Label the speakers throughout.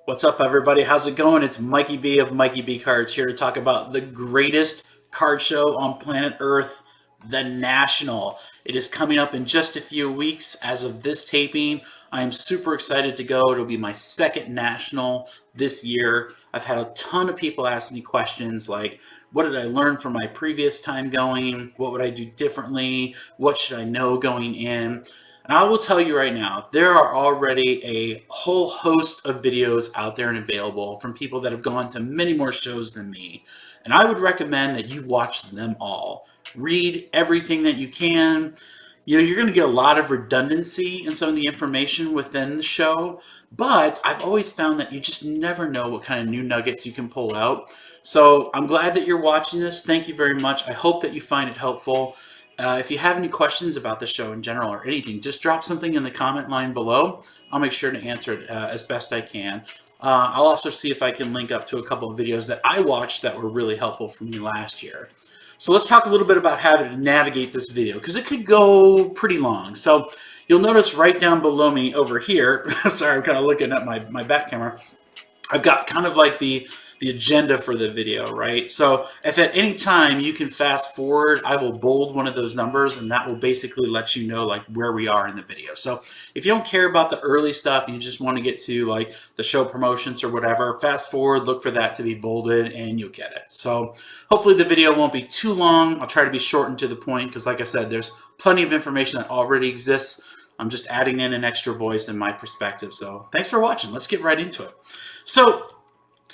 Speaker 1: What's up, everybody? How's it going? It's Mikey B of Mikey B Cards here to talk about the greatest card show on planet Earth, the National. It is coming up in just a few weeks as of this taping. I am super excited to go. It'll be my second National this year. I've had a ton of people ask me questions like, what did I learn from my previous time going? What would I do differently? What should I know going in? And I will tell you right now, there are already a whole host of videos out there and available from people that have gone to many more shows than me. And I would recommend that you watch them all. Read everything that you can. You're going to get a lot of redundancy in some of the information within the show, but I've always found that you just never know what kind of new nuggets you can pull out. So I'm glad that you're watching this. Thank you very much. I hope that you find it helpful. If you have any questions about the show in general or anything, just drop something in the comment line below. I'll make sure to answer it as best I can. I'll also see if I can link up to a couple of videos that I watched that were really helpful for me last year. So let's talk a little bit about how to navigate this video, because it could go pretty long. So you'll notice right down below me over here, sorry, I'm kind of looking at my back camera, I've got kind of like the agenda for the video, right? So if at any time you can fast forward, I will bold one of those numbers, and that will basically let you know like where we are in the video. So if you don't care about the early stuff and you just want to get to like the show promotions or whatever, fast forward, look for that to be bolded, and you'll get it. So hopefully the video won't be too long. I'll try to be short and to the point because, like I said, there's plenty of information that already exists. I'm just adding in an extra voice and my perspective. So thanks for watching. Let's get right into it. So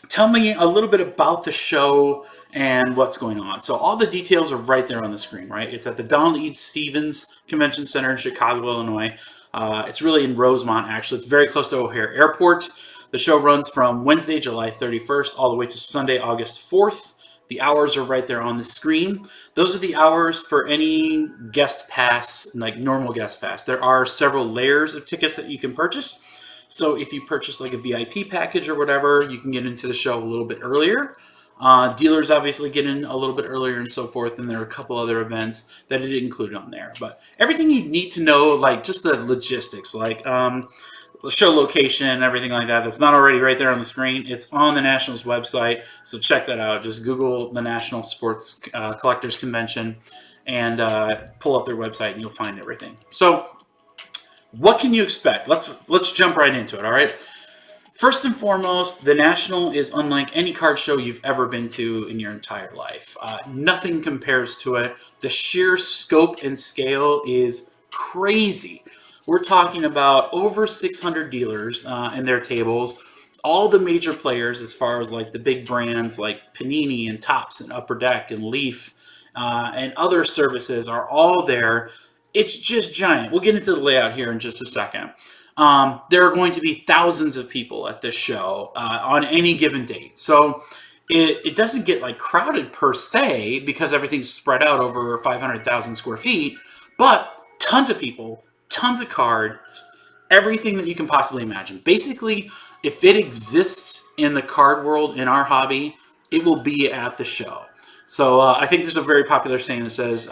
Speaker 1: tell me a little bit about the show and what's going on. So all the details are right there on the screen, right? It's at the Donald E. Stephens Convention Center in Chicago, Illinois. It's really in Rosemont, actually. It's very close to O'Hare Airport. The show runs from Wednesday, July 31st, all the way to Sunday, August 4th. The hours are right there on the screen. Those are the hours for any guest pass, like normal guest pass. There are several layers of tickets that you can purchase. So if you purchase like a VIP package or whatever, you can get into the show a little bit earlier. Dealers obviously get in a little bit earlier and so forth, and there are a couple other events that it included on there. But everything you need to know, like just the logistics, like the show location, everything like that, that's not already right there on the screen. It's on the National's website, so check that out. Just Google the National Sports Collectors Convention and pull up their website, and you'll find everything. So what can you expect? Let's jump right into it, all right? First and foremost, the National is unlike any card show you've ever been to in your entire life. Nothing compares to it. The sheer scope and scale is crazy. We're talking about over 600 dealers and their tables. All the major players, as far as like the big brands like Panini and Topps and Upper Deck and Leaf and other services are all there. It's just giant. We'll get into the layout here in just a second. There are going to be thousands of people at this show on any given date. So it doesn't get like crowded per se because everything's spread out over 500,000 square feet, but tons of people, tons of cards, everything that you can possibly imagine. Basically, if it exists in the card world, in our hobby, it will be at the show. So I think there's a very popular saying that says,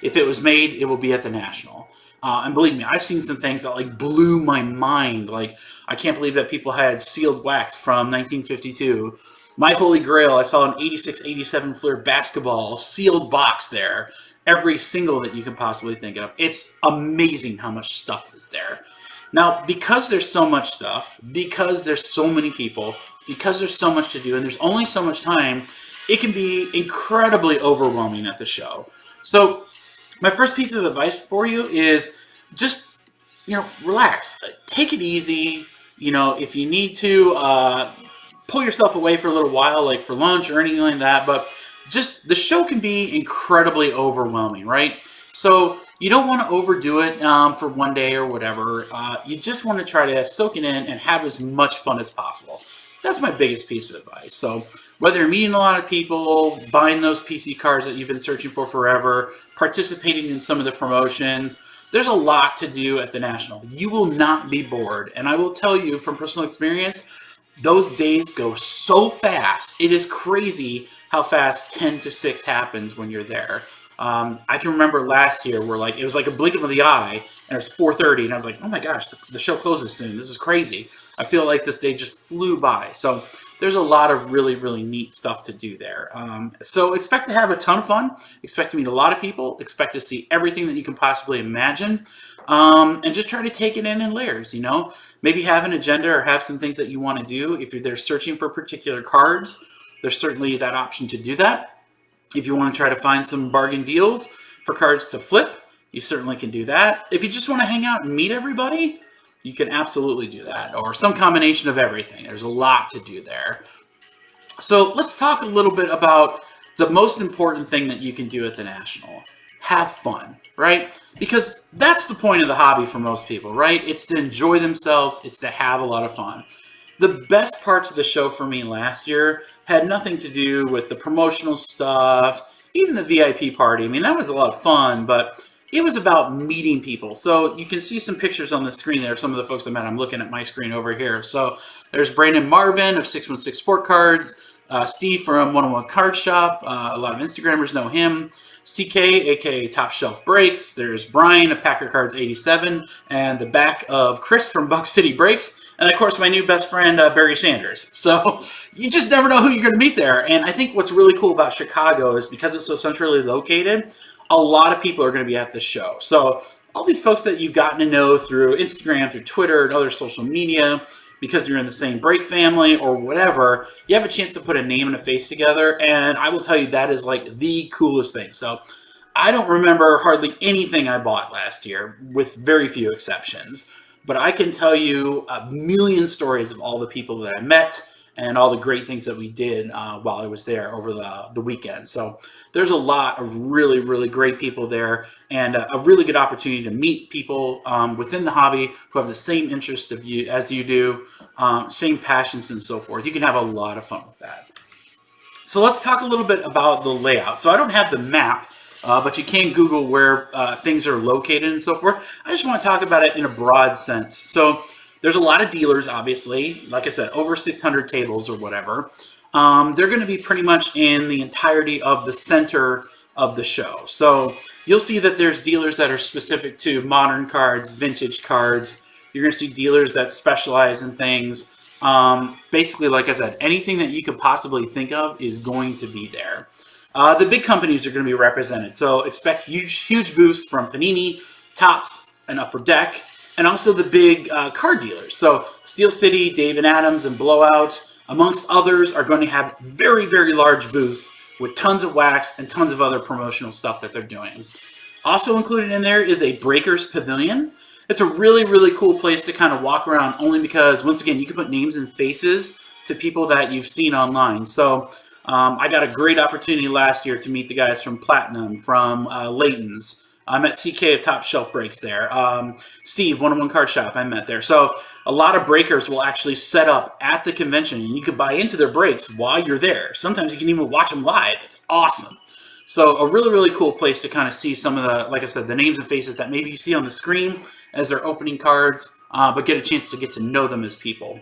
Speaker 1: if it was made, it will be at the National. And believe me, I've seen some things that like blew my mind. Like, I can't believe that people had sealed wax from 1952. My holy grail, I saw an 86-87 Fleer basketball sealed box there. Every single that you can possibly think of. It's amazing how much stuff is there. Now, because there's so much stuff, because there's so many people, because there's so much to do, and there's only so much time, it can be incredibly overwhelming at the show. So my first piece of advice for you is just, relax. Take it easy. If you need to, pull yourself away for a little while, like for lunch or anything like that. But just the show can be incredibly overwhelming, right? So you don't want to overdo it for one day or whatever. You just want to try to soak it in and have as much fun as possible. That's my biggest piece of advice. So whether you're meeting a lot of people, buying those PC cards that you've been searching for forever, participating in some of the promotions, there's a lot to do at the National. You will not be bored. And I will tell you from personal experience, those days go so fast. It is crazy how fast 10 to 6 happens when you're there. I can remember last year where it was like a blink of the eye, and it was 4:30, and I was like, oh my gosh, the show closes soon. This is crazy. I feel like this day just flew by. So there's a lot of really, really neat stuff to do there. So expect to have a ton of fun. Expect to meet a lot of people. Expect to see everything that you can possibly imagine. And just try to take it in layers, you know. Maybe have an agenda or have some things that you want to do. If you're there searching for particular cards, there's certainly that option to do that. If you want to try to find some bargain deals for cards to flip, you certainly can do that. If you just want to hang out and meet everybody, you can absolutely do that, or some combination of everything. There's a lot to do there. So let's talk a little bit about the most important thing that you can do at the National. Have fun, right? Because that's the point of the hobby for most people, right? It's to enjoy themselves. It's to have a lot of fun. The best parts of the show for me last year had nothing to do with the promotional stuff, even the VIP party. I mean, that was a lot of fun, but it was about meeting people. So you can see some pictures on the screen there. Some of the folks I met. I'm looking at my screen over here. So there's Brandon Marvin of 616 Sport Cards, Steve from 101 Card Shop. A lot of Instagrammers know him. CK, aka Top Shelf Breaks. There's Brian of Packer Cards 87, and the back of Chris from Buck City Breaks. And of course, my new best friend, Barry Sanders. So you just never know who you're going to meet there. And I think what's really cool about Chicago is because it's so centrally located, a lot of people are going to be at the show. So all these folks that you've gotten to know through Instagram, through Twitter, and other social media, because you're in the same break family or whatever, you have a chance to put a name and a face together. And I will tell you, that is like the coolest thing. So I don't remember hardly anything I bought last year, with very few exceptions. But I can tell you a million stories of all the people that I met and all the great things that we did while I was there over the weekend. So there's a lot of really, really great people there, and a really good opportunity to meet people within the hobby who have the same interest of you as you do, same passions and so forth. You can have a lot of fun with that. So let's talk a little bit about the layout. So I don't have the map, but you can Google where things are located and so forth. I just want to talk about it in a broad sense. So there's a lot of dealers, obviously. Like I said, over 600 tables or whatever. They're going to be pretty much in the entirety of the center of the show. So you'll see that there's dealers that are specific to modern cards, vintage cards. You're going to see dealers that specialize in things. Basically, like I said, anything that you could possibly think of is going to be there. The big companies are going to be represented. So expect huge boosts from Panini, Topps, and Upper Deck, and also the big card dealers. So Steel City, Dave & Adams, and Blowout, amongst others, are going to have very, very large booths with tons of wax and tons of other promotional stuff that they're doing. Also included in there is a Breakers Pavilion. It's a really, really cool place to kind of walk around, only because, once again, you can put names and faces to people that you've seen online. So I got a great opportunity last year to meet the guys from Platinum, from Layton's. I met CK of Top Shelf Breaks there. Steve, 101 Card Shop, I met there. So a lot of breakers will actually set up at the convention, and you can buy into their breaks while you're there. Sometimes you can even watch them live. It's awesome. So a really, really cool place to kind of see some of the, like I said, the names and faces that maybe you see on the screen as they're opening cards, but get a chance to get to know them as people.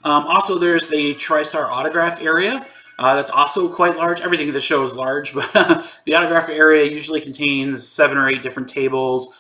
Speaker 1: Also, there's the TriStar autograph area. That's also quite large. Everything in the show is large, but the autograph area usually contains 7 or 8 different tables,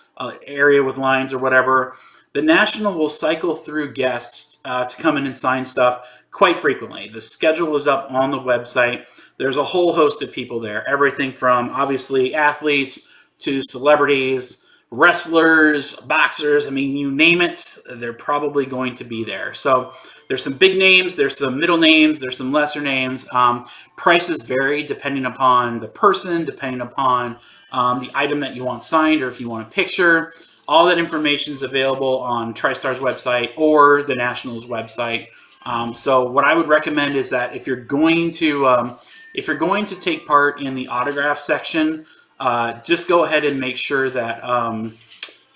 Speaker 1: area with lines or whatever. The National will cycle through guests to come in and sign stuff quite frequently. The schedule is up on the website. There's a whole host of people there. Everything from, obviously, athletes to celebrities, wrestlers, boxers. I mean, you name it, they're probably going to be there. So there's some big names, there's some middle names, there's some lesser names. Prices vary depending upon the person, depending upon the item that you want signed, or if you want a picture. All that information is available on TriStar's website or the National's website. So what I would recommend is that if you're going to take part in the autograph section, just go ahead and make sure that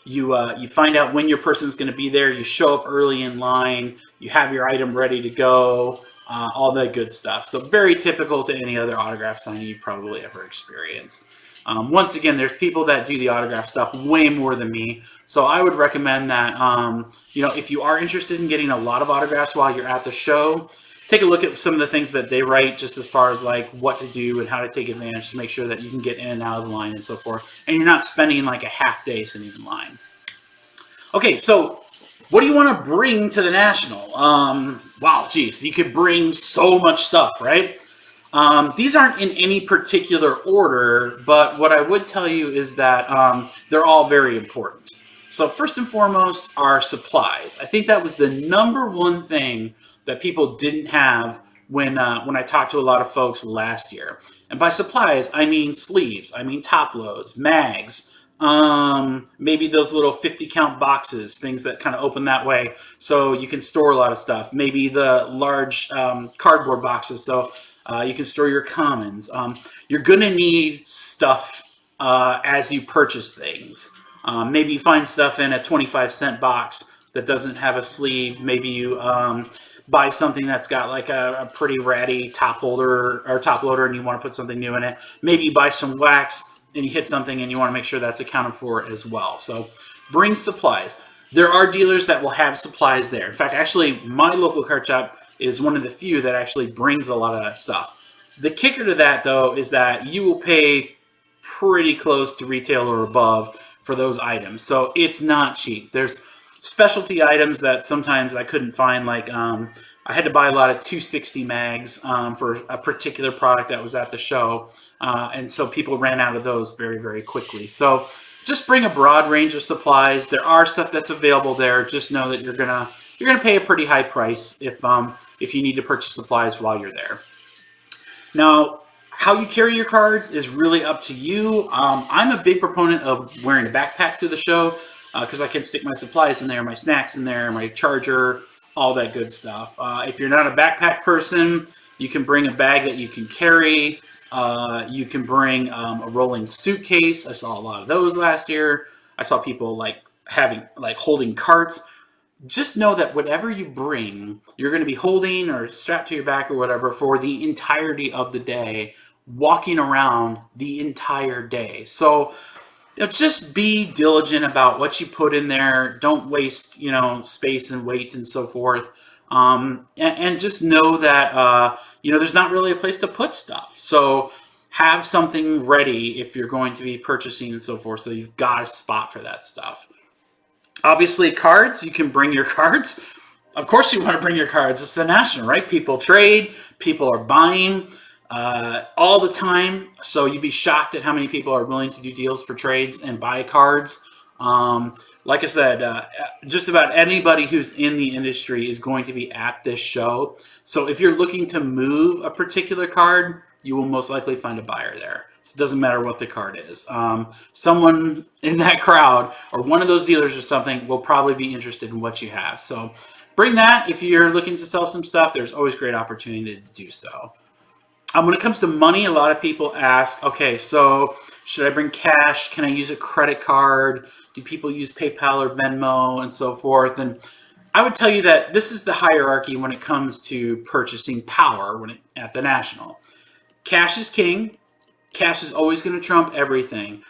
Speaker 1: you find out when your person's going to be there. You show up early in line. You have your item ready to go. All that good stuff. So very typical to any other autograph signing you've probably ever experienced. Once again, there's people that do the autograph stuff way more than me. So I would recommend that, if you are interested in getting a lot of autographs while you're at the show, take a look at some of the things that they write, just as far as like what to do and how to take advantage to make sure that you can get in and out of the line and so forth. And you're not spending like a half day sitting in line. Okay, so What do you want to bring to the National? Wow, geez, you could bring so much stuff, right? These aren't in any particular order, but what I would tell you is that they're all very important. So first and foremost are supplies. I think that was the number one thing that people didn't have when I talked to a lot of folks last year. And by supplies, I mean sleeves, I mean top loads, mags, maybe those little 50 count boxes, things that kind of open that way so you can store a lot of stuff. Maybe the large cardboard boxes so you can store your commons. You're going to need stuff as you purchase things. Maybe you find stuff in a 25-cent box that doesn't have a sleeve. Maybe you buy something that's got like a pretty ratty top holder or top loader and you want to put something new in it. Maybe you buy some wax and you hit something and you want to make sure that's accounted for as well. So bring supplies. There are dealers that will have supplies there. In fact, actually, my local card shop is one of the few that actually brings a lot of that stuff. The kicker to that, though, is that you will pay pretty close to retail or above for those items. So it's not cheap. There's specialty items that sometimes I couldn't find, like I had to buy a lot of 260 mags for a particular product that was at the show. And so people ran out of those very, very quickly. So just bring a broad range of supplies. There are stuff that's available there. Just know that you're gonna pay a pretty high price if you need to purchase supplies while you're there. Now, how you carry your cards is really up to you. I'm a big proponent of wearing a backpack to the show because I can stick my supplies in there, my snacks in there, my charger, all that good stuff. If you're not a backpack person, you can bring a bag that you can carry. You can bring a rolling suitcase. I saw a lot of those last year. I saw people holding carts. Just know that whatever you bring, you're going to be holding or strapped to your back or whatever for the entirety of the day, walking around the entire day. So just be diligent about what you put in there. Don't waste, space and weight and so forth. And just know that, there's not really a place to put stuff. So have something ready if you're going to be purchasing and so forth. So you've got a spot for that stuff. Obviously, cards, you can bring your cards. Of course you want to bring your cards. It's the National, right? People trade, people are buying all the time. So you'd be shocked at how many people are willing to do deals for trades and buy cards. Like I said, just about anybody who's in the industry is going to be at this show. So if you're looking to move a particular card, you will most likely find a buyer there. So it doesn't matter what the card is. Someone in that crowd or one of those dealers or something will probably be interested in what you have. So bring that. If you're looking to sell some stuff, there's always great opportunity to do so. When it comes to money, a lot of people ask, okay, so should I bring cash? Can I use a credit card? Do people use PayPal or Venmo and so forth? And I would tell you that this is the hierarchy when it comes to purchasing power at the National. Cash is king. Cash is always going to trump everything.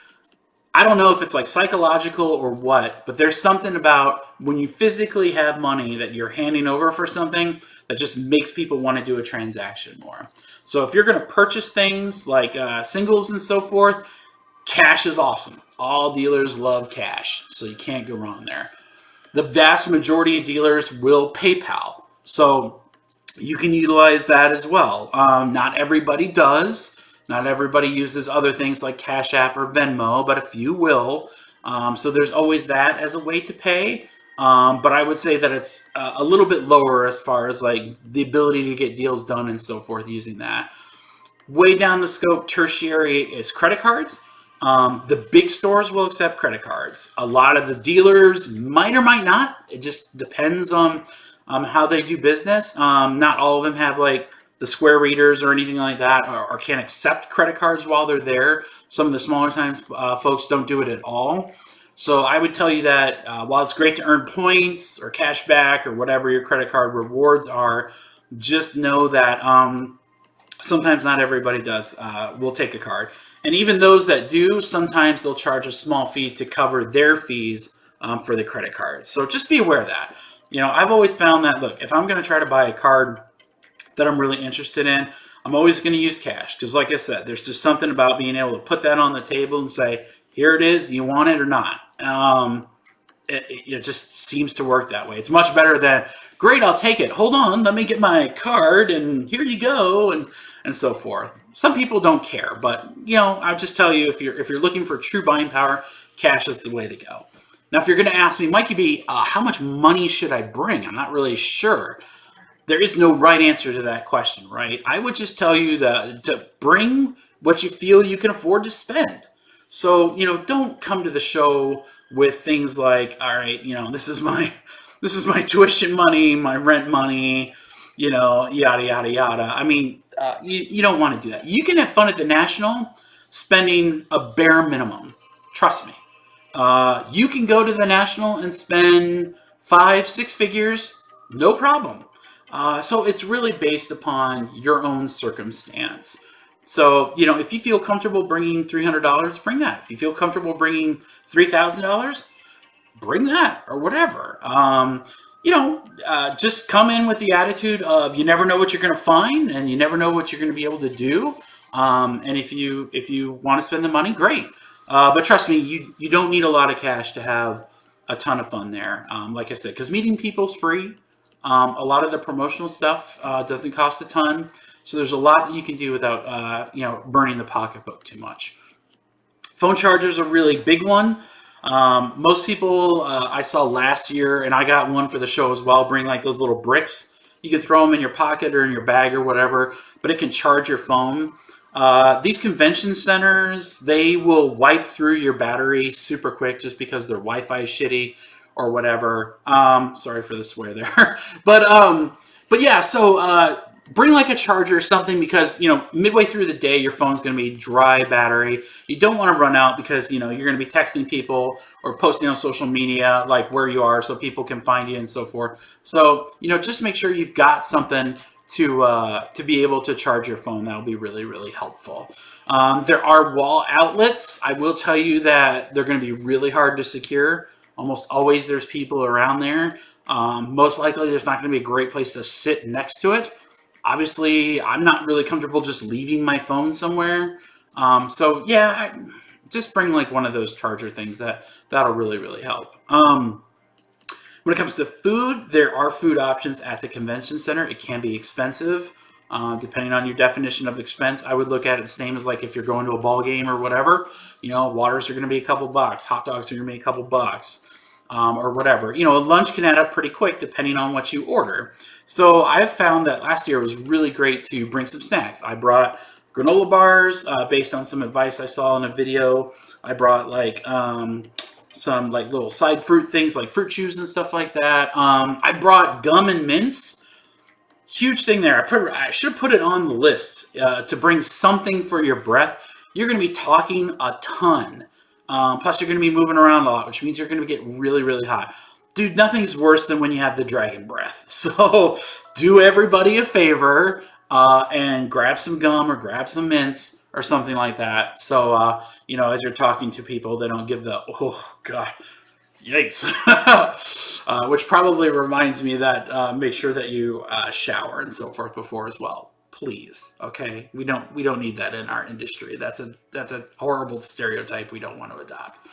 Speaker 1: I don't know if it's like psychological or what, but there's something about when you physically have money that you're handing over for something that just makes people want to do a transaction more. So if you're going to purchase things like singles and so forth, cash is awesome. All dealers love cash, so you can't go wrong there. The vast majority of dealers will PayPal, so you can utilize that as well. Not everybody does. Not everybody uses other things like Cash App or Venmo, but a few will. So there's always that as a way to pay. But I would say that it's a little bit lower as far as like the ability to get deals done and so forth using that. Way down the scope, tertiary is credit cards. The big stores will accept credit cards. A lot of the dealers might or might not. It just depends on how they do business. Not all of them have like the Square readers or anything like that, or can't accept credit cards while they're there. Some of the smaller times folks don't do it at all. So I would tell you that while it's great to earn points or cash back or whatever your credit card rewards are, just know that sometimes not everybody will take a card. And even those that do, sometimes they'll charge a small fee to cover their fees for the credit card. So just be aware of that. I've always found that, look, if I'm going to try to buy a card that I'm really interested in, I'm always going to use cash. Because like I said, there's just something about being able to put that on the table and say, here it is, you want it or not. it just seems to work that way. It's much better than, great, I'll take it. Hold on, let me get my card, and here you go, and so forth. Some people don't care, but I'll just tell you, if you're looking for true buying power, cash is the way to go. Now, if you're going to ask me, Mikey B, how much money should I bring? I'm not really sure. There is no right answer to that question, right? I would just tell you that to bring what you feel you can afford to spend. So, don't come to the show with things like, all right, this is my tuition money, my rent money, yada yada yada. I mean, you don't want to do that. You can have fun at the National spending a bare minimum. Trust me. You can go to the National and spend 5-6 figures, no problem. So it's really based upon your own circumstance. So, if you feel comfortable bringing $300, bring that. If you feel comfortable bringing $3,000, bring that, or whatever. Just come in with the attitude of, you never know what you're going to find, and you never know what you're going to be able to do. And if you want to spend the money, great. But trust me, you don't need a lot of cash to have a ton of fun there. Like I said, because meeting people's free. A lot of the promotional stuff doesn't cost a ton. So there's a lot that you can do without, burning the pocketbook too much. Phone chargers are a really big one. Most people I saw last year, and I got one for the show as well, bring like those little bricks. You can throw them in your pocket or in your bag or whatever, but it can charge your phone. These convention centers, they will wipe through your battery super quick just because their Wi-Fi is shitty or whatever. Sorry for the swear there. But yeah, so bring like a charger or something, because midway through the day your phone's going to be dry battery. You don't want to run out, because you're going to be texting people or posting on social media like where you are so people can find you and so forth. So just make sure you've got something to be able to charge your phone. That'll be really, really helpful. There are wall outlets. I will tell you that they're going to be really hard to secure. Almost always there's people around there. Most likely there's not going to be a great place to sit next to it. Obviously, I'm not really comfortable just leaving my phone somewhere. So yeah, just bring like one of those charger things. That'll really, really help. When it comes to food, there are food options at the convention center. It can be expensive, depending on your definition of expense. I would look at it the same as like if you're going to a ball game or whatever. Waters are going to be a couple bucks. Hot dogs are going to be a couple bucks. Or whatever. Lunch can add up pretty quick depending on what you order. So I've found that last year was really great to bring some snacks. I brought granola bars based on some advice I saw in a video. I brought like some like little side fruit things like fruit chews and stuff like that. I brought gum and mints. Huge thing there. I should put it on the list to bring something for your breath. You're going to be talking a ton. Plus, you're going to be moving around a lot, which means you're going to get really, really hot. Dude, nothing's worse than when you have the dragon breath. So do everybody a favor and grab some gum or grab some mints or something like that. So, as you're talking to people, they don't give the, oh, God, yikes. Which probably reminds me that make sure that you shower and so forth before as well. Please, okay? We don't need that in our industry. That's a horrible stereotype we don't want to adopt.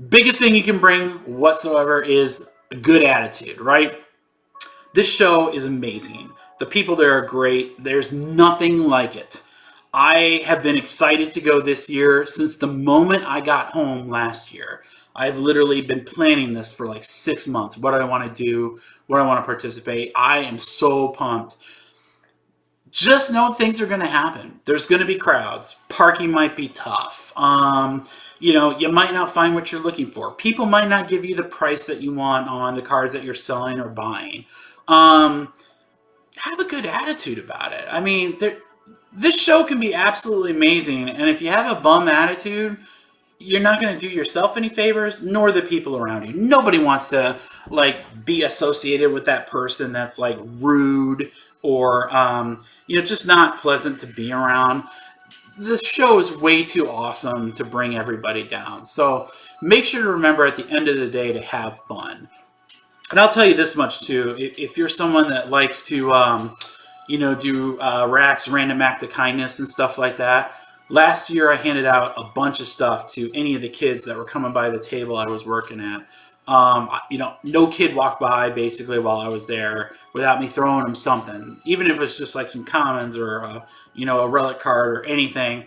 Speaker 1: Biggest thing you can bring whatsoever is a good attitude, right? This show is amazing. The people there are great. There's nothing like it. I have been excited to go this year since the moment I got home last year. I've literally been planning this for like 6 months. What I want to do, what I want to participate. I am so pumped. Just know things are going to happen. There's going to be crowds. Parking might be tough. You might not find what you're looking for. People might not give you the price that you want on the cards that you're selling or buying. Have a good attitude about it. I mean, this show can be absolutely amazing. And if you have a bum attitude, you're not going to do yourself any favors, nor the people around you. Nobody wants to be associated with that person that's rude or just not pleasant to be around. The show is way too awesome to bring everybody down. So make sure to remember at the end of the day to have fun. And I'll tell you this much too. If you're someone that likes to, do racks, random act of kindness and stuff like that. Last year I handed out a bunch of stuff to any of the kids that were coming by the table I was working at. No kid walked by basically while I was there without me throwing them something, even if it's just like some commons or a relic card or anything.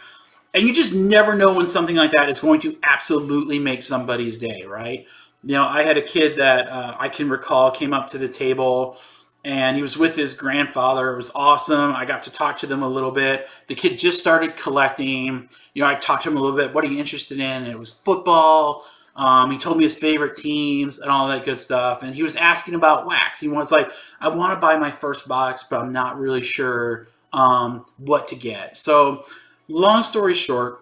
Speaker 1: And you just never know when something like that is going to absolutely make somebody's day, right? I had a kid that I can recall came up to the table and he was with his grandfather. It was awesome. I got to talk to them a little bit. The kid just started collecting. I talked to him a little bit. What are you interested in? And it was football. He told me his favorite teams and all that good stuff. And he was asking about wax. He was like, I want to buy my first box, but I'm not really sure what to get. So long story short,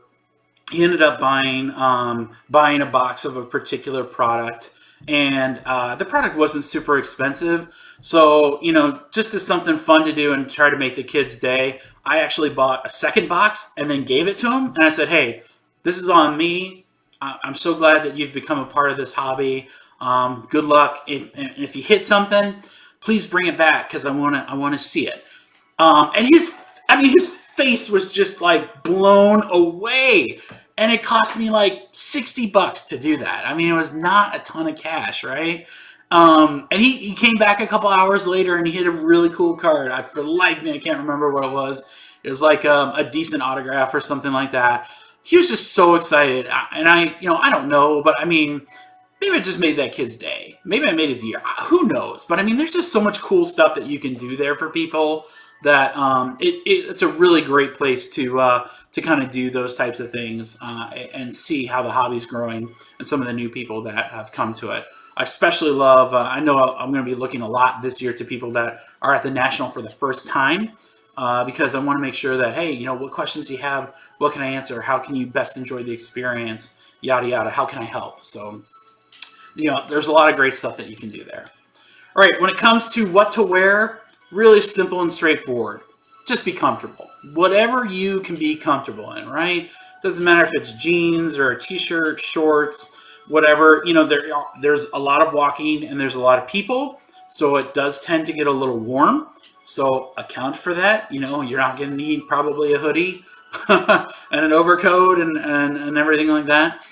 Speaker 1: he ended up buying a box of a particular product, and the product wasn't super expensive. So just as something fun to do and try to make the kid's day, I actually bought a second box and then gave it to him. And I said, "Hey, this is on me. I'm so glad that you've become a part of this hobby. Good luck. If you hit something, please bring it back because I want to see it." And his face was just like blown away. And it cost me like $60 to do that. I mean, it was not a ton of cash, right? And he came back a couple hours later and he hit a really cool card. For the life of me, I can't remember what it was. It was like a decent autograph or something like that. He was just so excited. And I don't know, but I mean, maybe I just made that kid's day. Maybe I made his year. Who knows? But I mean, there's just so much cool stuff that you can do there for people that it's a really great place to kind of do those types of things and see how the hobby's growing and some of the new people that have come to it. I especially love, I know I'm going to be looking a lot this year to people that are at the National for the first time because I want to make sure that, hey, what questions do you have? What can I answer? How can you best enjoy the experience? Yada, yada. How can I help? So, there's a lot of great stuff that you can do there. All right, when it comes to what to wear, really simple and straightforward. Just be comfortable. Whatever you can be comfortable in, right? Doesn't matter if it's jeans or a t-shirt, shorts, whatever. There's a lot of walking and there's a lot of people, so it does tend to get a little warm. So account for that. You're not going to need probably a hoodie and an overcoat and everything like that.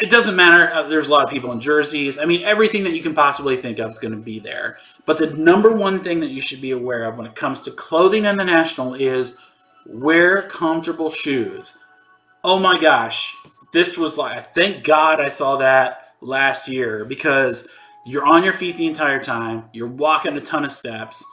Speaker 1: It doesn't matter. There's a lot of people in jerseys. I mean, everything that you can possibly think of is going to be there. But the number one thing that you should be aware of when it comes to clothing in the National is wear comfortable shoes. Oh my gosh. This was thank God I saw that last year because you're on your feet the entire time. You're walking a ton of steps.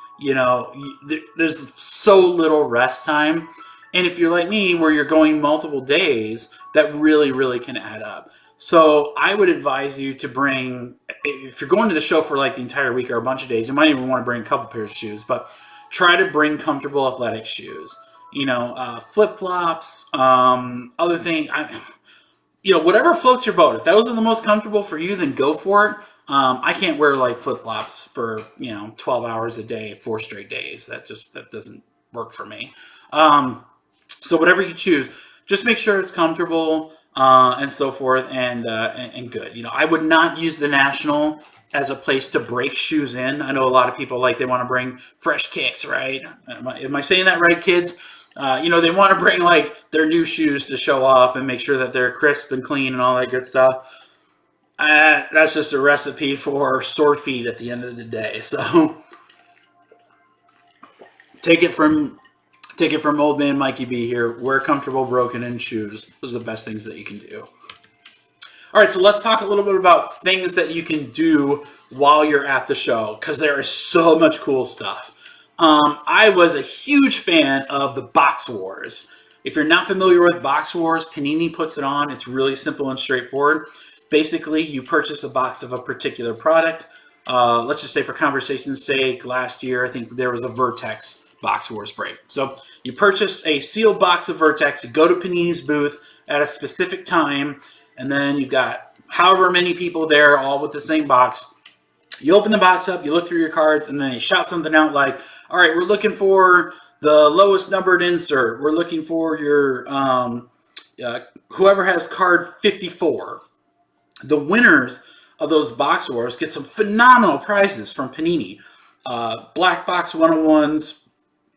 Speaker 1: There's so little rest time. And if you're like me, where you're going multiple days, that really, really can add up. So I would advise you to bring, if you're going to the show for like the entire week or a bunch of days, you might even want to bring a couple pairs of shoes, but try to bring comfortable athletic shoes. Flip-flops, other thing. Whatever floats your boat. If those are the most comfortable for you, then go for it. I can't wear like flip-flops for 12 hours a day, 4 straight days. That doesn't work for me. So whatever you choose, just make sure it's comfortable and so forth and good. I would not use the National as a place to break shoes in. I know a lot of people they want to bring fresh kicks, right? Am I saying that right, kids? They want to bring their new shoes to show off and make sure that they're crisp and clean and all that good stuff. That's just a recipe for sore feet at the end of the day. So take it from old man Mikey B here. Wear comfortable broken-in shoes. Those are the best things that you can do. All right, so let's talk a little bit about things that you can do while you're at the show, because there is so much cool stuff. I was a huge fan of the Box Wars. If you're not familiar with Box Wars, Panini puts it on. It's really simple and straightforward. Basically, you purchase a box of a particular product. Let's just say for conversation's sake, last year, I think there was a Vertex Box Wars break. So you purchase a sealed box of Vertex, you go to Panini's booth at a specific time, and then you've got however many people there, all with the same box. You open the box up, you look through your cards, and then they shout something out like, all right, we're looking for the lowest numbered insert. We're looking for your whoever has card 54. The winners of those Box Wars get some phenomenal prizes from Panini. Black Box 101s,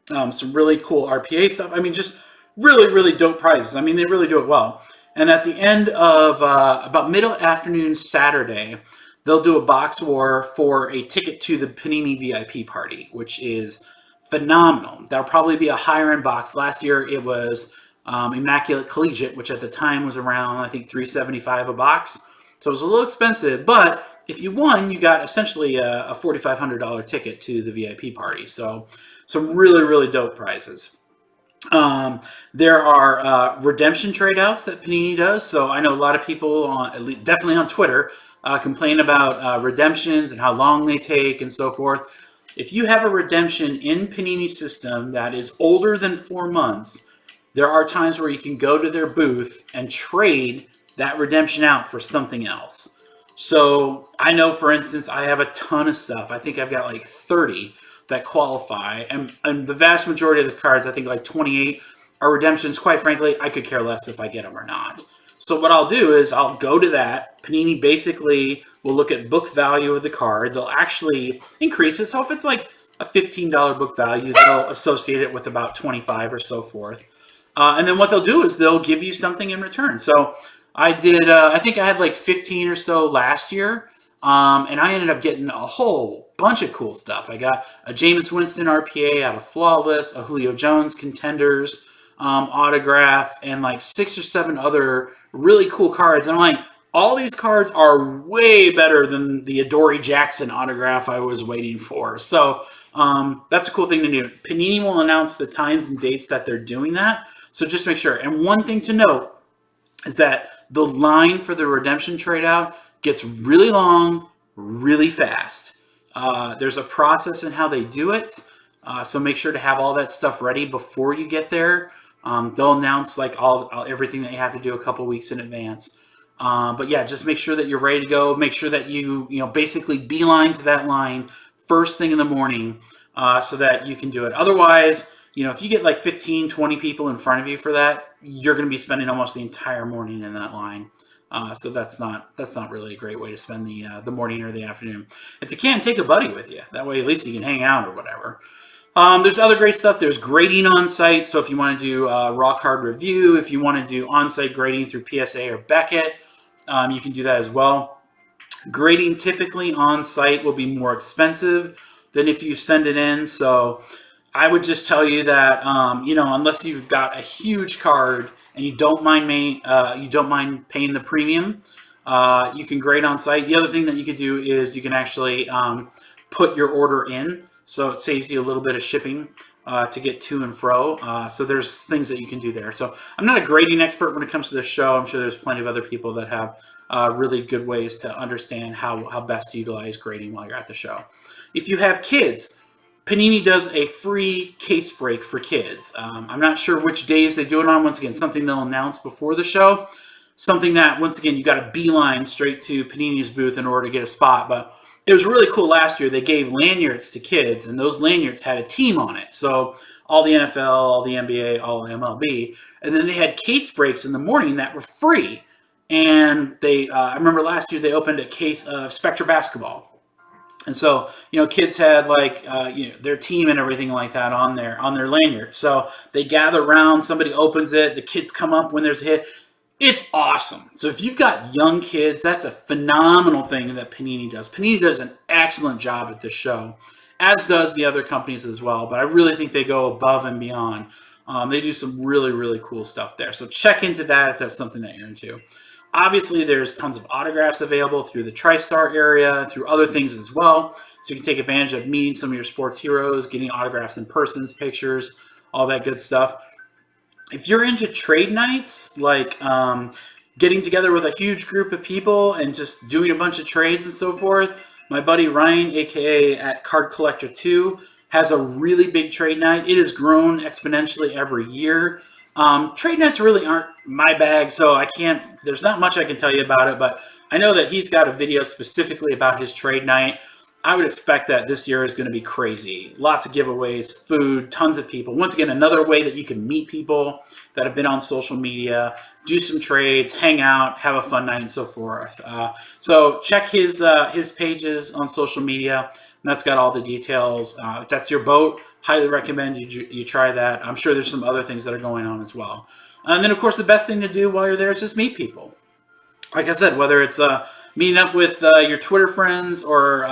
Speaker 1: some really cool RPA stuff. I mean, just really, really dope prizes. I mean, they really do it well. And at the end of about mid-afternoon Saturday, they'll do a box war for a ticket to the Panini VIP party, which is phenomenal. That'll probably be a higher end box. Last year it was Immaculate Collegiate, which at the time was around, I think, $375 a box. So it was a little expensive, but if you won, you got essentially a $4,500 ticket to the VIP party. So some really, really dope prizes. There are redemption trade outs that Panini does. So I know a lot of people, definitely on Twitter, complain about redemptions and how long they take and so forth. If you have a redemption in Panini system that is older than 4 months, there are times where you can go to their booth and trade that redemption out for something else. So I know, for instance, I have a ton of stuff. I think I've got like 30 that qualify, and the vast majority of the cards, I think like 28, are redemptions. Quite frankly, I could care less if I get them or not. So what I'll do is I'll go to that. Panini basically will look at book value of the card. They'll actually increase it. So if it's like a $15 book value, they'll associate it with about 25 or so forth. And then what they'll do is they'll give you something in return. So I did, I think I had like 15 or so last year. And I ended up getting a whole bunch of cool stuff. I got a Jameis Winston RPA out of Flawless, a Julio Jones Contenders autograph, and like 6 or 7 other really cool cards. And I'm like, all these cards are way better than the Adoree Jackson autograph I was waiting for. So that's a cool thing to do. Panini will announce the times and dates that they're doing that. So just make sure. And one thing to note is that the line for the redemption trade out gets really long, really fast. There's a process in how they do it. So make sure to have all that stuff ready before you get there. They'll announce like everything that you have to do a couple weeks in advance. But yeah, just make sure that you're ready to go. Make sure that you basically beeline to that line first thing in the morning so that you can do it. Otherwise, if you get like 15, 20 people in front of you for that, you're going to be spending almost the entire morning in that line. So that's not really a great way to spend the morning or the afternoon. If you can, take a buddy with you. That way, at least you can hang out or whatever. There's other great stuff. There's grading on site. So if you want to do raw card review, if you want to do on-site grading through PSA or Beckett, you can do that as well. Grading typically on site will be more expensive than if you send it in. So I would just tell you that unless you've got a huge card and you don't mind paying the premium, you can grade on site. The other thing that you could do is you can actually put your order in, so it saves you a little bit of shipping to get to and fro. So there's things that you can do there. So I'm not a grading expert when it comes to this show. I'm sure there's plenty of other people that have really good ways to understand how best to utilize grading while you're at the show. If you have kids, Panini does a free case break for kids. I'm not sure which days they do it on. Once again, something they'll announce before the show. Something that, once again, you got to beeline straight to Panini's booth in order to get a spot. But it was really cool last year. They gave lanyards to kids, and those lanyards had a team on it. So all the NFL, all the NBA, all MLB. And then they had case breaks in the morning that were free. And I remember last year they opened a case of Spectre basketball. And so, kids had like, their team and everything like that on their lanyard. So they gather around, somebody opens it, the kids come up when there's a hit. It's awesome. So if you've got young kids, that's a phenomenal thing that Panini does. Panini does an excellent job at this show, as does the other companies as well. But I really think they go above and beyond. They do some really, really cool stuff there. So check into that if that's something that you're into. Obviously, there's tons of autographs available through the TriStar area, through other things as well. So you can take advantage of meeting some of your sports heroes, getting autographs in persons, pictures, all that good stuff. If you're into trade nights, like getting together with a huge group of people and just doing a bunch of trades and so forth, my buddy Ryan, aka at Card Collector 2, has a really big trade night. It has grown exponentially every year. Trade nights really aren't my bag, so there's not much I can tell you about it, but I know that he's got a video specifically about his trade night. I would expect that this year is going to be crazy. Lots of giveaways, food, tons of people. Once again, another way that you can meet people that have been on social media, do some trades, hang out, have a fun night, and so forth. So check his pages on social media. And that's got all the details. If that's your boat, highly recommend you try that. I'm sure there's some other things that are going on as well. And then, of course, the best thing to do while you're there is just meet people. Like I said, whether it's meeting up with your Twitter friends or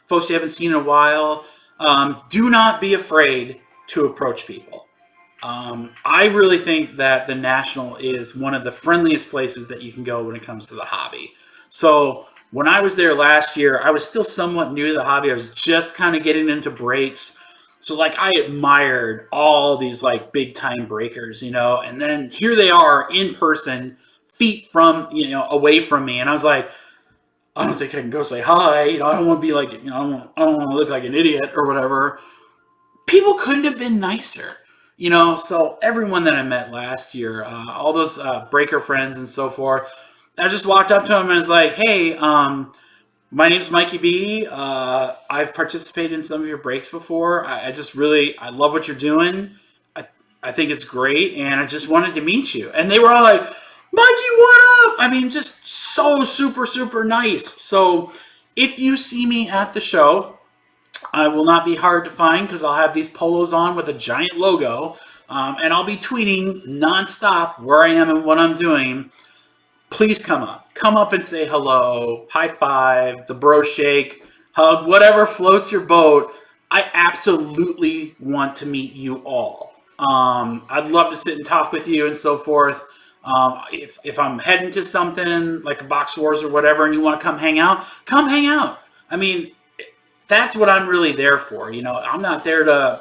Speaker 1: folks you haven't seen in a while, do not be afraid to approach people. I really think that the National is one of the friendliest places that you can go when it comes to the hobby. So when I was there last year, I was still somewhat new to the hobby. I was just kind of getting into breaks. So like I admired all these like big time breakers, and then here they are in person, feet from, away from me. And I was like, I don't think I can go say hi. I don't want to be like, I don't want to look like an idiot or whatever. People couldn't have been nicer. So everyone that I met last year, all those breaker friends and so forth, I just walked up to them and was like, hey, my name's Mikey B. I've participated in some of your breaks before. I love what you're doing. I think it's great, and I just wanted to meet you. And they were all like, Mikey, what up? I mean, just so super, super nice. So if you see me at the show, I will not be hard to find because I'll have these polos on with a giant logo, and I'll be tweeting nonstop where I am and what I'm doing. Please come up and say hello, high five, the bro shake, hug, whatever floats your boat. I absolutely want to meet you all. I'd love to sit and talk with you and so forth. If I'm heading to something like a Box Wars or whatever and you want to come hang out, come hang out. I mean, that's what I'm really there for. I'm not there to,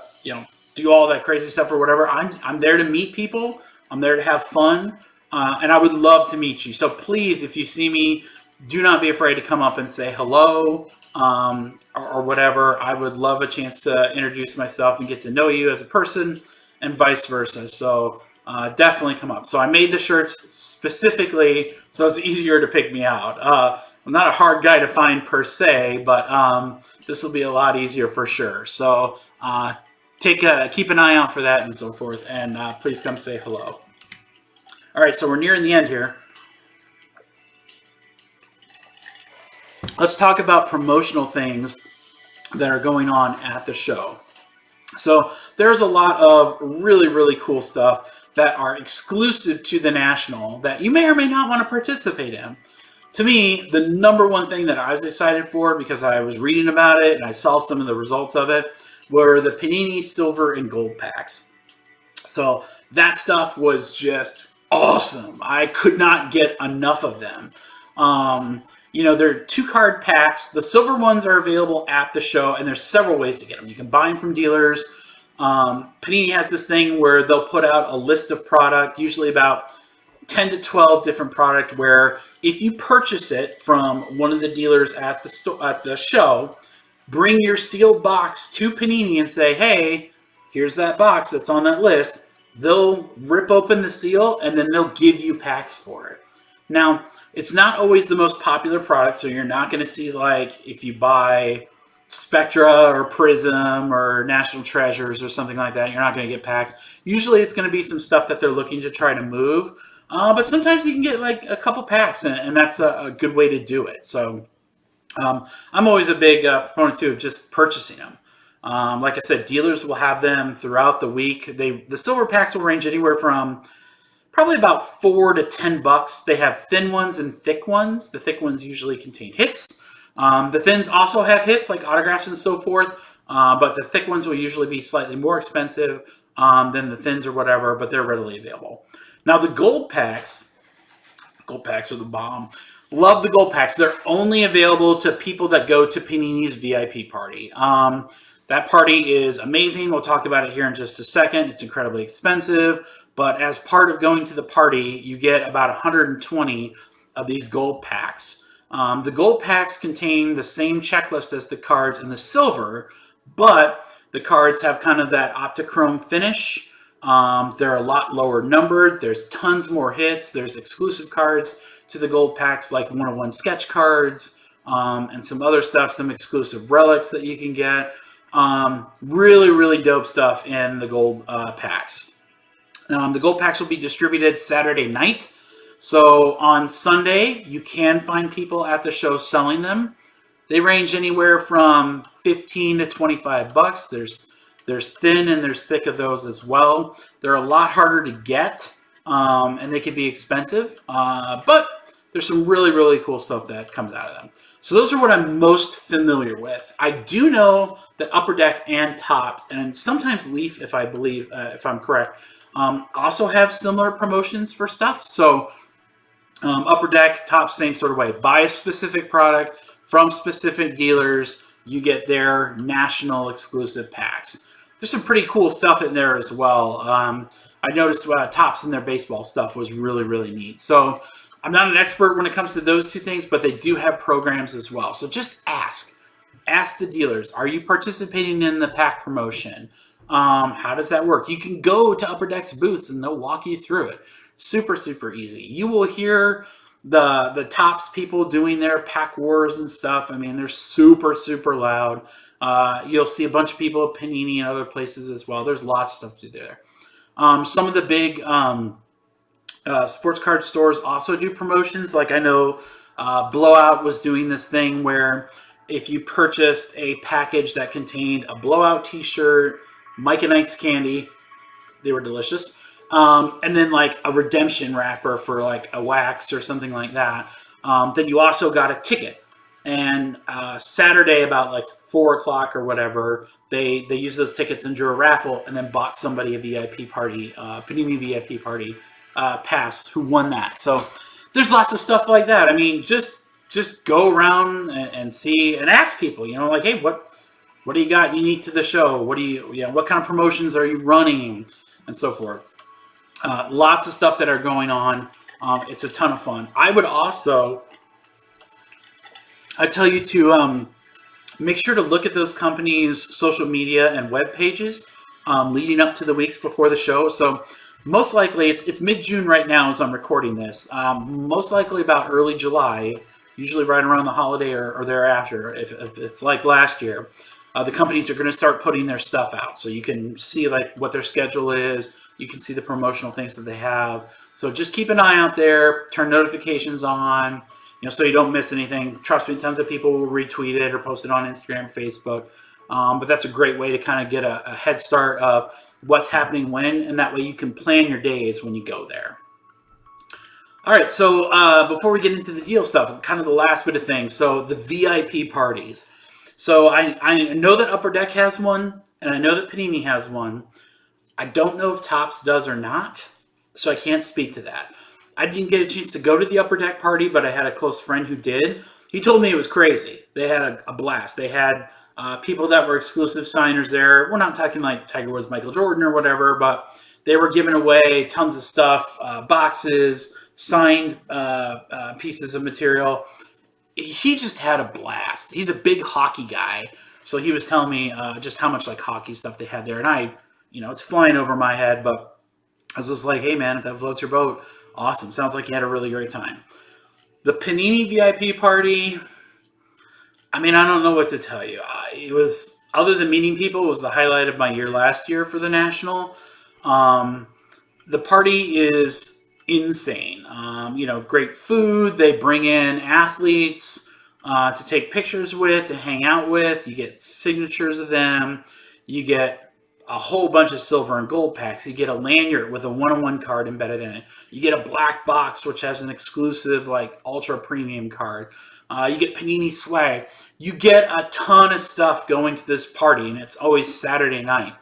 Speaker 1: do all that crazy stuff or whatever. I'm there to meet people. I'm there to have fun. And I would love to meet you. So please, if you see me, do not be afraid to come up and say hello or whatever. I would love a chance to introduce myself and get to know you as a person and vice versa. So definitely come up. So I made the shirts specifically so it's easier to pick me out. I'm not a hard guy to find per se, but this will be a lot easier for sure. So keep an eye out for that and so forth. And please come say hello. All right, so we're nearing the end here. Let's talk about promotional things that are going on at the show. So there's a lot of really, really cool stuff that are exclusive to the National that you may or may not want to participate in. To me, the number one thing that I was excited for, because I was reading about it and I saw some of the results of it, were the Panini Silver and Gold packs. So that stuff was just awesome. I could not get enough of them. They're 2-card packs. The silver ones are available at the show, and there's several ways to get them. You can buy them from dealers. Panini has this thing where they'll put out a list of product, usually about 10 to 12 different product, where if you purchase it from one of the dealers at the show, bring your sealed box to Panini and say, hey, here's that box that's on that list. They'll rip open the seal and then they'll give you packs for it. Now, it's not always the most popular product, so you're not going to see, like, if you buy Spectra or Prism or National Treasures or something like that, you're not going to get packs. Usually it's going to be some stuff that they're looking to try to move, but sometimes you can get like a couple packs, and that's a good way to do it. So I'm always a big proponent too of just purchasing them. Like I said, dealers will have them throughout the week. The silver packs will range anywhere from probably about $4 to $10. They have thin ones and thick ones. The thick ones usually contain hits. The thins also have hits like autographs and so forth, but the thick ones will usually be slightly more expensive than the thins or whatever, but they're readily available. Now the gold packs are the bomb. Love the gold packs. They're only available to people that go to Panini's VIP party. That party is amazing. We'll talk about it here in just a second. It's incredibly expensive, but as part of going to the party, you get about 120 of these gold packs. The gold packs contain the same checklist as the cards in the silver, but the cards have kind of that Optichrome finish. They're a lot lower numbered. There's tons more hits. There's exclusive cards to the gold packs, like one-of-one sketch cards, and some other stuff, some exclusive relics that you can get. Really, really dope stuff in the gold packs. The gold packs will be distributed Saturday night. So on Sunday, you can find people at the show selling them. They range anywhere from $15 to $25. There's thin and there's thick of those as well. They're a lot harder to get, and they can be expensive. But there's some really, really cool stuff that comes out of them. So those are what I'm most familiar with. I do know that Upper Deck and Tops, and sometimes Leaf, if I'm correct, also have similar promotions for stuff. So Upper Deck, Tops, same sort of way. Buy a specific product from specific dealers, you get their national exclusive packs. There's some pretty cool stuff in there as well. I noticed Tops in their baseball stuff was really, really neat. So I'm not an expert when it comes to those two things, but they do have programs as well. So just ask. Ask the dealers, are you participating in the pack promotion? How does that work? You can go to Upper Deck's booths and they'll walk you through it. Super, super easy. You will hear the Tops people doing their pack wars and stuff. I mean, they're super, super loud. You'll see a bunch of people at Panini and other places as well. There's lots of stuff to do there. Some of the big sports card stores also do promotions. Like I know Blowout was doing this thing where if you purchased a package that contained a Blowout t-shirt, Mike and Ike's candy, they were delicious, and then like a redemption wrapper for like a wax or something like that, then you also got a ticket. And Saturday about like 4 o'clock or whatever, they used those tickets and drew a raffle and then bought somebody a VIP party, Panini VIP party pass who won that. So there's lots of stuff like that. I mean, just go around and see and ask people, you know, like, hey, what do you got unique to the show? What kind of promotions are you running and so forth. Lots of stuff that are going on. It's a ton of fun. I tell you to make sure to look at those companies' social media and web pages leading up to the weeks before the show. So most likely, it's mid-June right now as I'm recording this. Most likely about early July, usually right around the holiday or thereafter, if it's like last year, the companies are going to start putting their stuff out. So you can see like what their schedule is. You can see the promotional things that they have. So just keep an eye out there. Turn notifications on, so you don't miss anything. Trust me, tons of people will retweet it or post it on Instagram, Facebook. But that's a great way to kind of get a head start of what's happening when, and that way you can plan your days when you go there. All right, so before we get into the deal stuff, kind of the last bit of things. So the VIP parties. So I know that Upper Deck has one, and I know that Panini has one. I don't know if Tops does or not, so I can't speak to that. I didn't get a chance to go to the Upper Deck party, but I had a close friend who did. He told me it was crazy. They had a blast. They had people that were exclusive signers there. We're not talking like Tiger Woods, Michael Jordan, or whatever, but they were giving away tons of stuff, boxes, signed pieces of material. He just had a blast. He's a big hockey guy, so he was telling me just how much like hockey stuff they had there, and I, it's flying over my head, but I was just like, hey man, if that floats your boat, awesome. Sounds like you had a really great time. The Panini VIP party, I mean, I don't know what to tell you. It was, other than meeting people, it was the highlight of my year last year for the National. The party is insane. Great food. They bring in athletes to take pictures with, to hang out with. You get signatures of them. You get a whole bunch of silver and gold packs. You get a lanyard with a one-on-one card embedded in it. You get a black box, which has an exclusive, like, ultra premium card. You get Panini swag. You get a ton of stuff going to this party, and it's always Saturday night.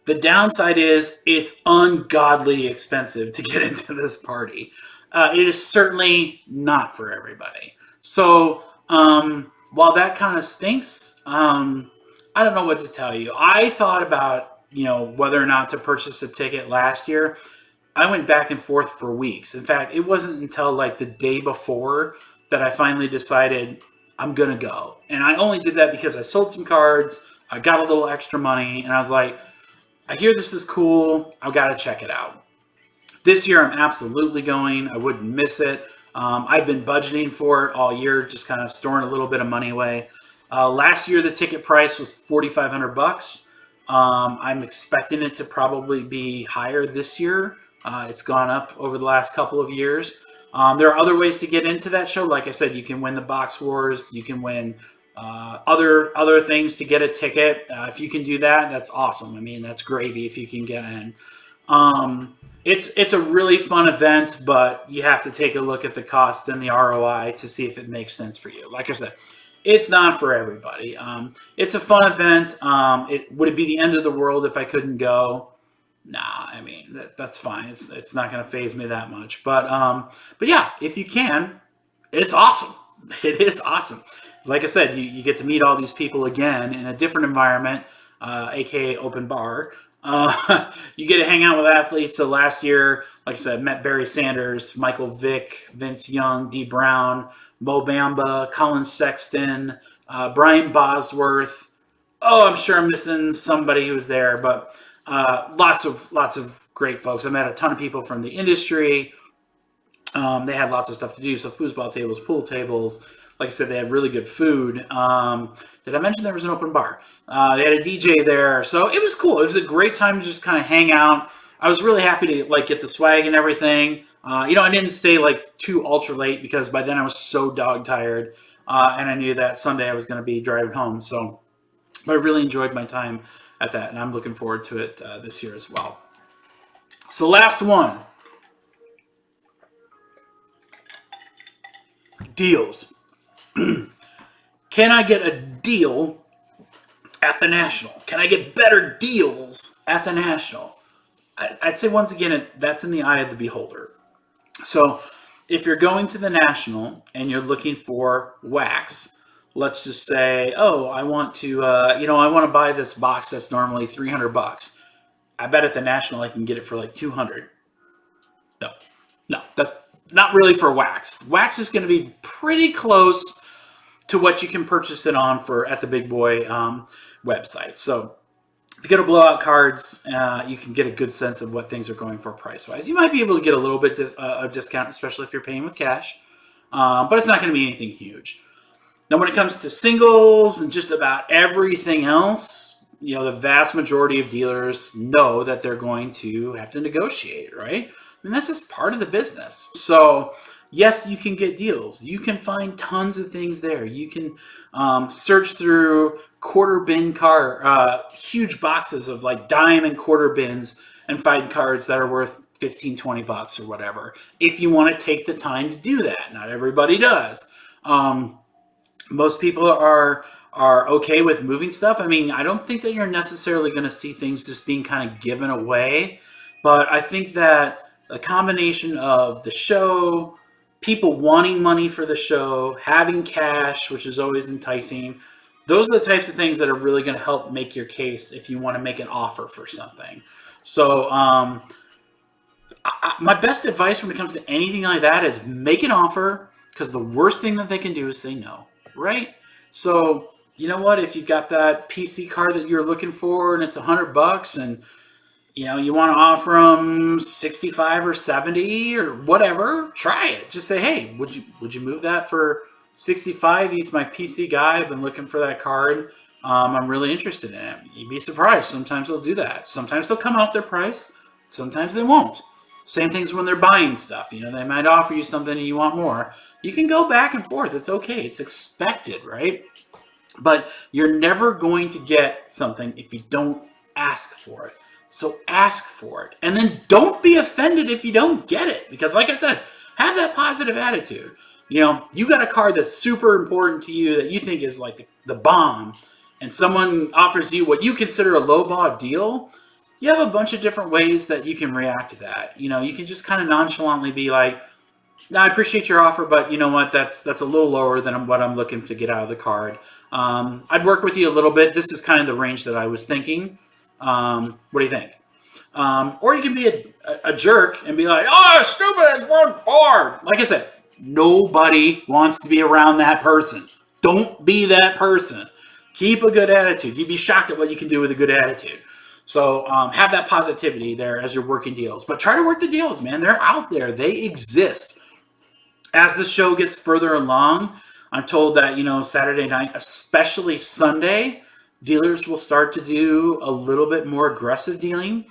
Speaker 1: The downside is it's ungodly expensive to get into this party. It is certainly not for everybody. So while that kind of stinks, I don't know what to tell you. I thought about whether or not to purchase a ticket last year. I went back and forth for weeks. In fact, it wasn't until like the day before that I finally decided I'm going to go. And I only did that because I sold some cards, I got a little extra money, and I was like, I hear this is cool, I've got to check it out. This year I'm absolutely going. I wouldn't miss it. I've been budgeting for it all year, just kind of storing a little bit of money away. Last year the ticket price was $4,500. I'm expecting it to probably be higher this year. It's gone up over the last couple of years. There are other ways to get into that show. Like I said, you can win the box wars. You can win other things to get a ticket. If you can do that, that's awesome. I mean, that's gravy if you can get in. It's a really fun event, but you have to take a look at the cost and the ROI to see if it makes sense for you. Like I said, it's not for everybody. It's a fun event. Would it be the end of the world if I couldn't go? Nah, I mean that's fine. It's not going to phase me that much. But yeah, if you can, it's awesome. It is awesome. Like I said, you get to meet all these people again in a different environment, aka open bar. You get to hang out with athletes. So last year, like I said, met Barry Sanders, Michael Vick, Vince Young, D Brown, Mo Bamba, Colin Sexton, Brian Bosworth. Oh, I'm sure I'm missing somebody who was there, but lots of great folks. I met a ton of people from the industry. They had lots of stuff to do, so foosball tables, pool tables. Like I said, they had really good food. Did I mention there was an open bar? They had a DJ there, so it was cool. It was a great time to just kind of hang out. I was really happy to like get the swag and everything. I didn't stay like too ultra late because by then I was so dog tired, and I knew that Sunday I was going to be driving home. So, but I really enjoyed my time at that, and I'm looking forward to it this year as well. So, last one. Deals. Can I get a deal at the National? Can I get better deals at the National? I'd say once again, that's in the eye of the beholder. So if you're going to the National and you're looking for wax, let's just say, oh, I want to, I want to buy this box that's normally $300. I bet at the National I can get it for like 200. No, that not really for wax. Wax is going to be pretty close to what you can purchase it on for at the Big Boy website. So if you go to Blowout Cards, you can get a good sense of what things are going for price-wise. You might be able to get a little bit of discount, especially if you're paying with cash, but it's not going to be anything huge. Now, when it comes to singles and just about everything else, the vast majority of dealers know that they're going to have to negotiate, right? And that's just part of the business. So yes, you can get deals. You can find tons of things there. You can search through quarter bin huge boxes of like dime and quarter bins and find cards that are worth 15, $20 or whatever. If you want to take the time to do that. Not everybody does. Most people are okay with moving stuff. I mean, I don't think that you're necessarily going to see things just being kind of given away, but I think that a combination of the show, people wanting money for the show, having cash, which is always enticing, those are the types of things that are really going to help make your case if you want to make an offer for something. So my best advice when it comes to anything like that is make an offer, because the worst thing that they can do is say no, right? So you know what? If you got that PC card that you're looking for and it's $100 and you want to offer them 65 or 70 or whatever, try it. Just say, hey, would you move that for 65? He's my PC guy. I've been looking for that card. I'm really interested in it. You'd be surprised. Sometimes they'll do that. Sometimes they'll come off their price. Sometimes they won't. Same things when they're buying stuff. They might offer you something and you want more. You can go back and forth. It's okay. It's expected, right? But you're never going to get something if you don't ask for it. So ask for it. And then don't be offended if you don't get it. Because like I said, have that positive attitude. You got a card that's super important to you that you think is like the bomb, and someone offers you what you consider a lowball deal. You have a bunch of different ways that you can react to that. You can just kind of nonchalantly be like, no, I appreciate your offer, but you know what? That's a little lower than what I'm looking to get out of the card. I'd work with you a little bit. This is kind of the range that I was thinking. What do you think? Or you can be a jerk and be like, oh, stupid, it's one bar. Like I said, nobody wants to be around that person. Don't be that person. Keep a good attitude. You'd be shocked at what you can do with a good attitude. So have that positivity there as you're working deals. But try to work the deals, man. They're out there. They exist. As the show gets further along, I'm told that, Saturday night, especially Sunday, dealers will start to do a little bit more aggressive dealing.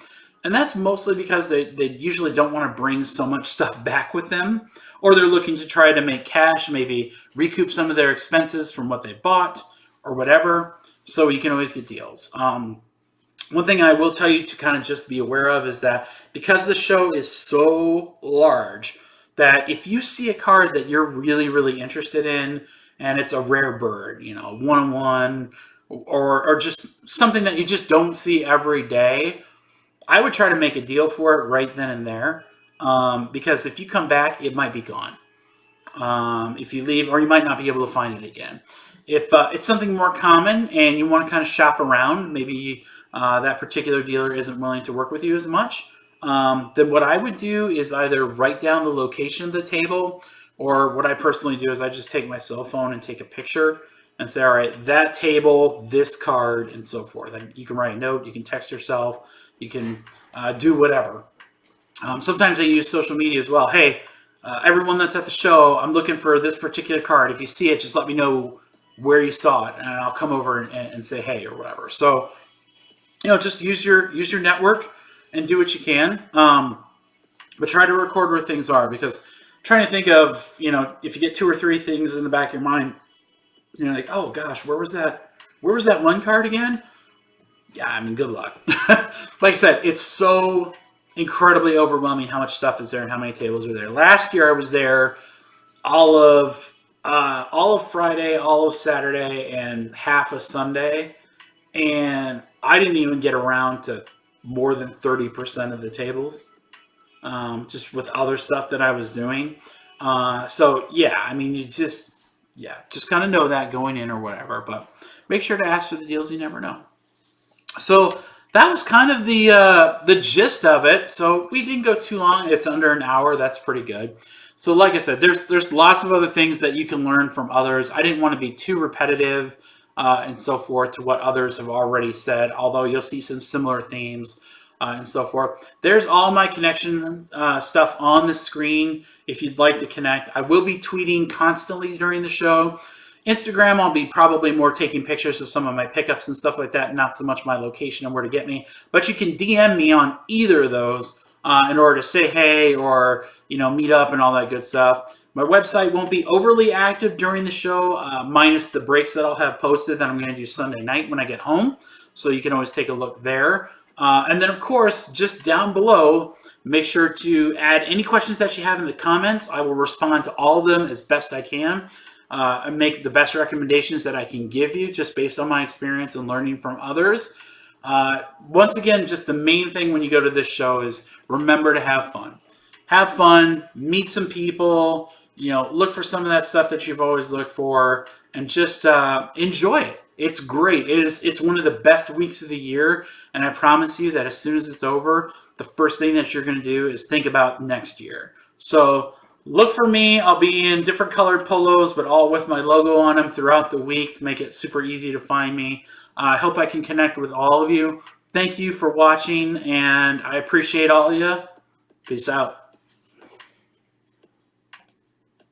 Speaker 1: And that's mostly because they usually don't want to bring so much stuff back with them, or they're looking to try to make cash, maybe recoup some of their expenses from what they bought or whatever. So you can always get deals. One thing I will tell you to kind of just be aware of is that because the show is so large, that if you see a card that you're really, really interested in, and it's a rare bird, one on one, or just something that you just don't see every day, I would try to make a deal for it right then and there. Because if you come back, it might be gone. If you leave, or you might not be able to find it again. If it's something more common and you want to kind of shop around, maybe that particular dealer isn't willing to work with you as much, then what I would do is either write down the location of the table, or what I personally do is I just take my cell phone and take a picture and say, all right, that table, this card, and so forth. And you can write a note, you can text yourself, you can do whatever. Sometimes I use social media as well. Hey, everyone that's at the show, I'm looking for this particular card. If you see it, just let me know where you saw it, and I'll come over and say hey or whatever. So, just use your network and do what you can. But try to record where things are, because I'm trying to think of, if you get two or three things in the back of your mind, like, oh gosh, where was that? Where was that one card again? Yeah, I mean, good luck. Like I said, it's so incredibly overwhelming how much stuff is there and how many tables are there. Last year I was there all of Friday, all of Saturday, and half of Sunday, and I didn't even get around to more than 30% of the tables, just with other stuff that I was doing. So yeah, I mean, just kind of know that going in or whatever, but make sure to ask for the deals. You never know. So that was kind of the gist of it. So we didn't go too long. It's under an hour. That's pretty good. So like I said, there's lots of other things that you can learn from others. I didn't want to be too repetitive and so forth to what others have already said, although you'll see some similar themes and so forth. There's all my connection stuff on the screen if you'd like to connect. I will be tweeting constantly during the show. Instagram, I'll be probably more taking pictures of some of my pickups and stuff like that, not so much my location and where to get me. But you can DM me on either of those in order to say hey, or meet up and all that good stuff. My website won't be overly active during the show, minus the breaks that I'll have posted that I'm going to do Sunday night when I get home. So you can always take a look there. And then, of course, just down below, make sure to add any questions that you have in the comments. I will respond to all of them as best I can. And make the best recommendations that I can give you just based on my experience and learning from others. Once again, just the main thing when you go to this show is remember to have fun. Have fun, meet some people, look for some of that stuff that you've always looked for, and just enjoy it. It's great. It's one of the best weeks of the year, and I promise you that as soon as it's over, the first thing that you're going to do is think about next year. So look for me. I'll be in different colored polos, but all with my logo on them throughout the week. Make it super easy to find me. I hope I can connect with all of you. Thank you for watching, and I appreciate all of you. Peace out.